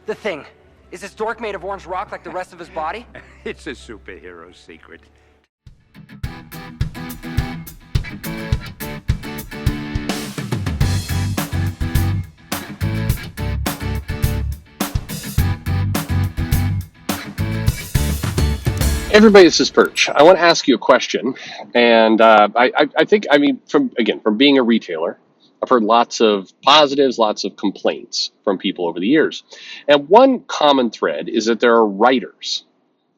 The thing. Is this dork made of orange rock like the rest of his body? It's a superhero secret. Everybody, this is Perch. I want to ask you a question, and I think, from being a retailer, I've heard lots of positives, lots of complaints from people over the years, and one common thread is that there are writers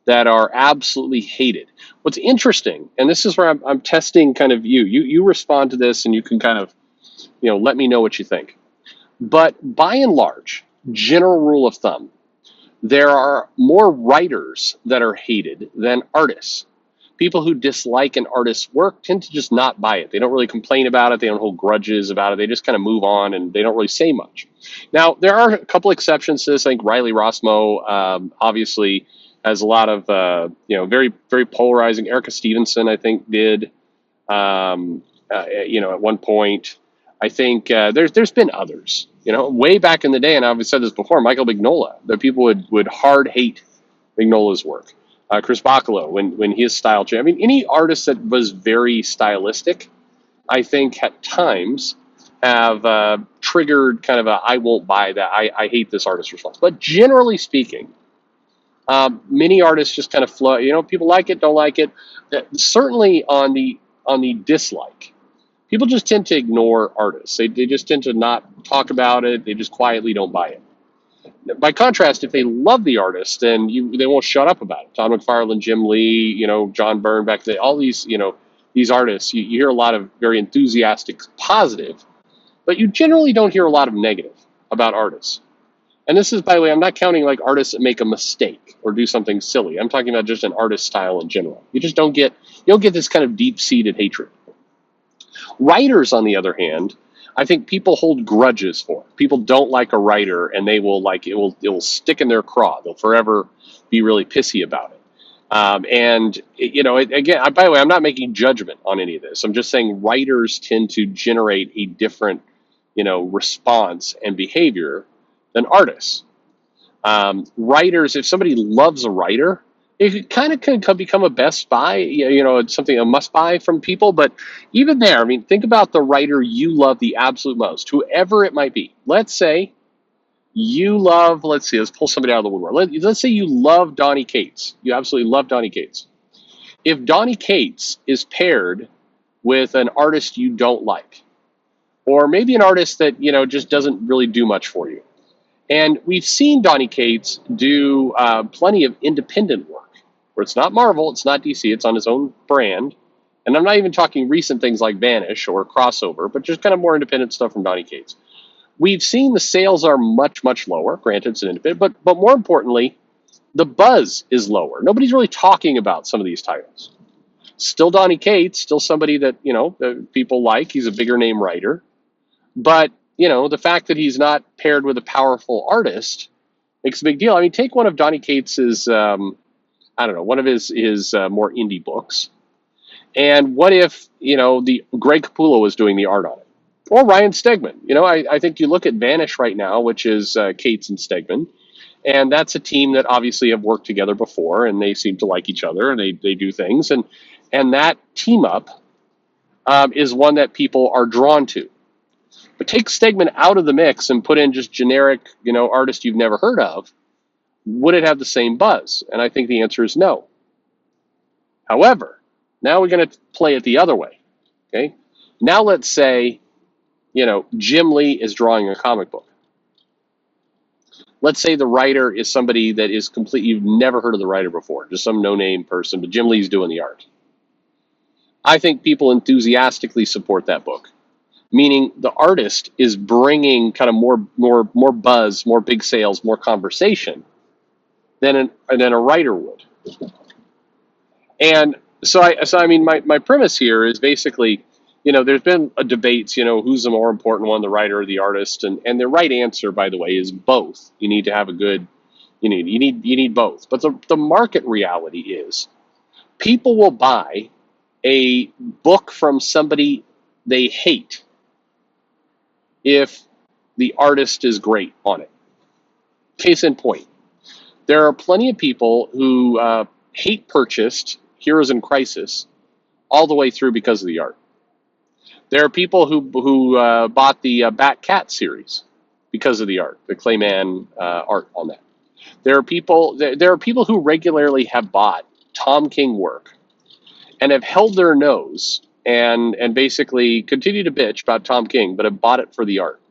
that are absolutely hated. What's interesting, and this is where I'm testing kind of you respond to this, and you can kind of let me know what you think. But by and large, general rule of thumb, there are more writers that are hated than artists. People who dislike an artist's work tend to just not buy it. They don't really complain about it. They don't hold grudges about it. They just kind of move on, and they don't really say much. Now, there are a couple exceptions to this. I think Riley Rossmo obviously has a lot of very, very polarizing. Erica Stevenson, I think, did at one point. I think there's been others. Way back in the day, and I've said this before, Michael Mignola, that people would hard hate Mignola's work. Chris Bacalo, when his style changed. I mean, any artist that was very stylistic, I think at times have triggered kind of a I won't buy that, I hate this artist response. But generally speaking, many artists just kind of flow. People like it, don't like it. Certainly on the dislike, people just tend to ignore artists. They just tend to not talk about it. They just quietly don't buy it. By contrast, if they love the artist, then they won't shut up about it. Todd McFarlane, Jim Lee, John Byrne, back then, all these, these artists, you hear a lot of very enthusiastic, positive, but you generally don't hear a lot of negative about artists. And this is, by the way, I'm not counting like artists that make a mistake or do something silly. I'm talking about just an artist style in general. You just don't get this kind of deep-seated hatred. Writers, on the other hand, I think people hold grudges for. People don't like a writer, and they will it will stick in their craw. They'll forever be really pissy about it. Again, by the way, I'm not making judgment on any of this. I'm just saying writers tend to generate a different, response and behavior than artists. Writers, if somebody loves a writer, it kind of can become a best buy, it's something a must buy from people. But even there, think about the writer you love the absolute most, whoever it might be. Let's say you love, let's pull somebody out of the woodwork. Let's say you love Donny Cates. You absolutely love Donny Cates. If Donny Cates is paired with an artist you don't like, or maybe an artist that, just doesn't really do much for you. And we've seen Donny Cates do plenty of independent work, where it's not Marvel, it's not DC, it's on his own brand. And I'm not even talking recent things like Vanish or Crossover, but just kind of more independent stuff from Donny Cates. We've seen the sales are much, much lower. Granted, it's an independent, but more importantly, the buzz is lower. Nobody's really talking about some of these titles. Still Donny Cates, still somebody that, people like. He's a bigger name writer. But the fact that he's not paired with a powerful artist makes a big deal. Take one of Donny Cates's, one of his more indie books. And what if, the Greg Capullo was doing the art on it? Or Ryan Stegman. I think you look at Vanish right now, which is Cates and Stegman. And that's a team that obviously have worked together before, and they seem to like each other, and they do things. And that team up is one that people are drawn to. But take Stegman out of the mix and put in just generic, artist you've never heard of, would it have the same buzz? And I think the answer is no. However, now we're going to play it the other way. Okay. Now let's say, Jim Lee is drawing a comic book. Let's say the writer is somebody that is you've never heard of the writer before, just some no-name person, but Jim Lee's doing the art. I think people enthusiastically support that book. Meaning the artist is bringing kind of more buzz, more big sales, more conversation than a writer would. And so my premise here is basically, there's been a debate, who's the more important one, the writer or the artist, and the right answer, by the way, is both. You need to have a good, you need both. But the market reality is, people will buy a book from somebody they hate if the artist is great on it. Case in point, there are plenty of people who hate purchased Heroes in Crisis all the way through because of the art. There are people who bought the Bat Cat series because of the art, the Clayman art on that. There are people who regularly have bought Tom King work and have held their nose and basically continue to bitch about Tom King, but have bought it for the art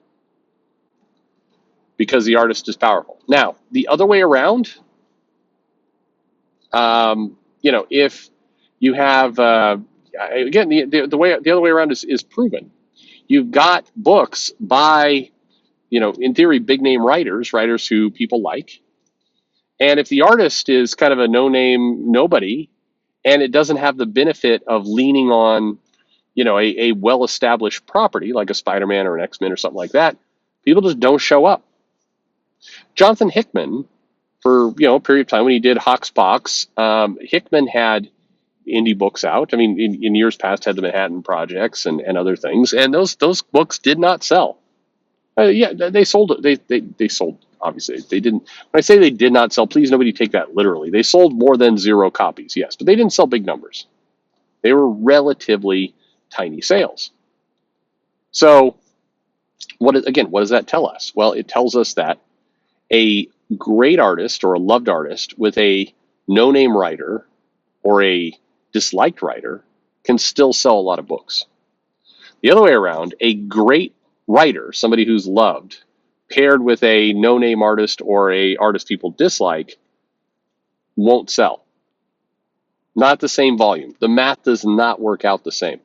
because the artist is powerful. Now, the other way around, if you have again the other way around is proven. You've got books by in theory big name writers who people like, and if the artist is kind of a no name nobody, and it doesn't have the benefit of leaning on a well established property like a Spider-Man or an X-Men or something like that, people just don't show up. Jonathan Hickman, for a period of time when he did Hoxpox, Hickman had indie books out. I mean, in years past, had the Manhattan Projects and other things, and those books did not sell. They sold. They sold. Obviously, they didn't. When I say they did not sell, please nobody take that literally. They sold more than 0 copies, yes, but they didn't sell big numbers. They were relatively tiny sales. So, what does that tell us? Well, it tells us that a great artist or a loved artist with a no-name writer or a disliked writer can still sell a lot of books. The other way around, a great writer, somebody who's loved, paired with a no-name artist or a artist people dislike, won't sell. Not the same volume. The math does not work out the same.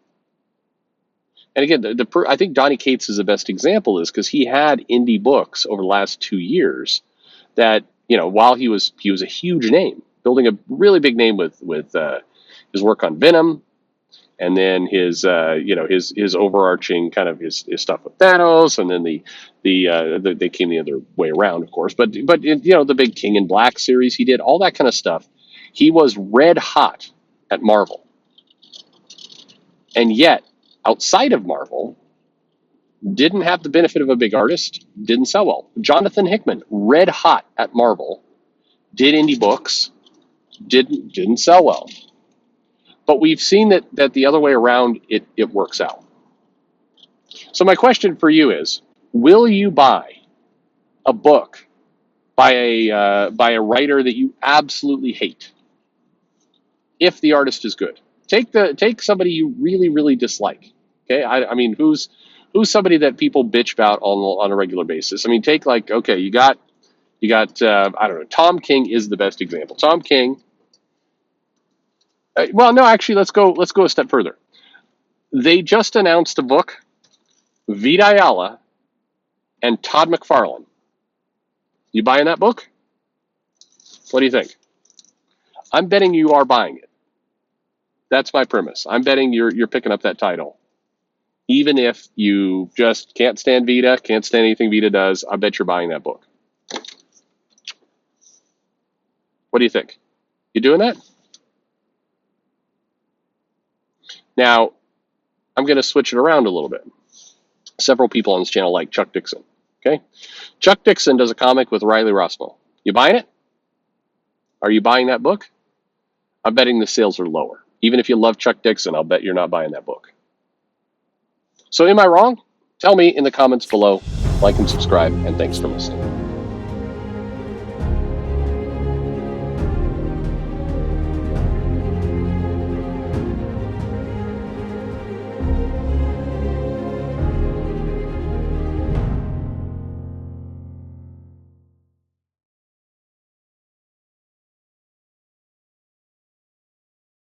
And again, I think Donny Cates is the best example of this because he had indie books over the last 2 years that, while he was a huge name, building a really big name with his work on Venom, and then his overarching kind of his stuff with Thanos, and then they came the other way around, of course. But the big King in Black series he did, all that kind of stuff. He was red hot at Marvel, and yet outside of Marvel, didn't have the benefit of a big artist, didn't sell well. Jonathan Hickman, red hot at Marvel, did indie books, didn't sell well. But we've seen that the other way around, it works out. So my question for you is, will you buy a book by a writer that you absolutely hate if the artist is good? Take somebody you really, really dislike. Okay, I mean, who's somebody that people bitch about on a regular basis? I mean, take you got I don't know. Tom King is the best example. Tom King. Well, no, actually, let's go a step further. They just announced a book, Vita Ayala and Todd McFarlane. You buying that book? What do you think? I'm betting you are buying it. That's my premise. I'm betting you're picking up that title. Even if you just can't stand Vita, can't stand anything Vita does, I bet you're buying that book. What do you think? You doing that? Now, I'm going to switch it around a little bit. Several people on this channel like Chuck Dixon. Okay, Chuck Dixon does a comic with Riley Rossmo. You buying it? Are you buying that book? I'm betting the sales are lower. Even if you love Chuck Dixon, I'll bet you're not buying that book. So am I wrong? Tell me in the comments below. Like and subscribe, and thanks for listening.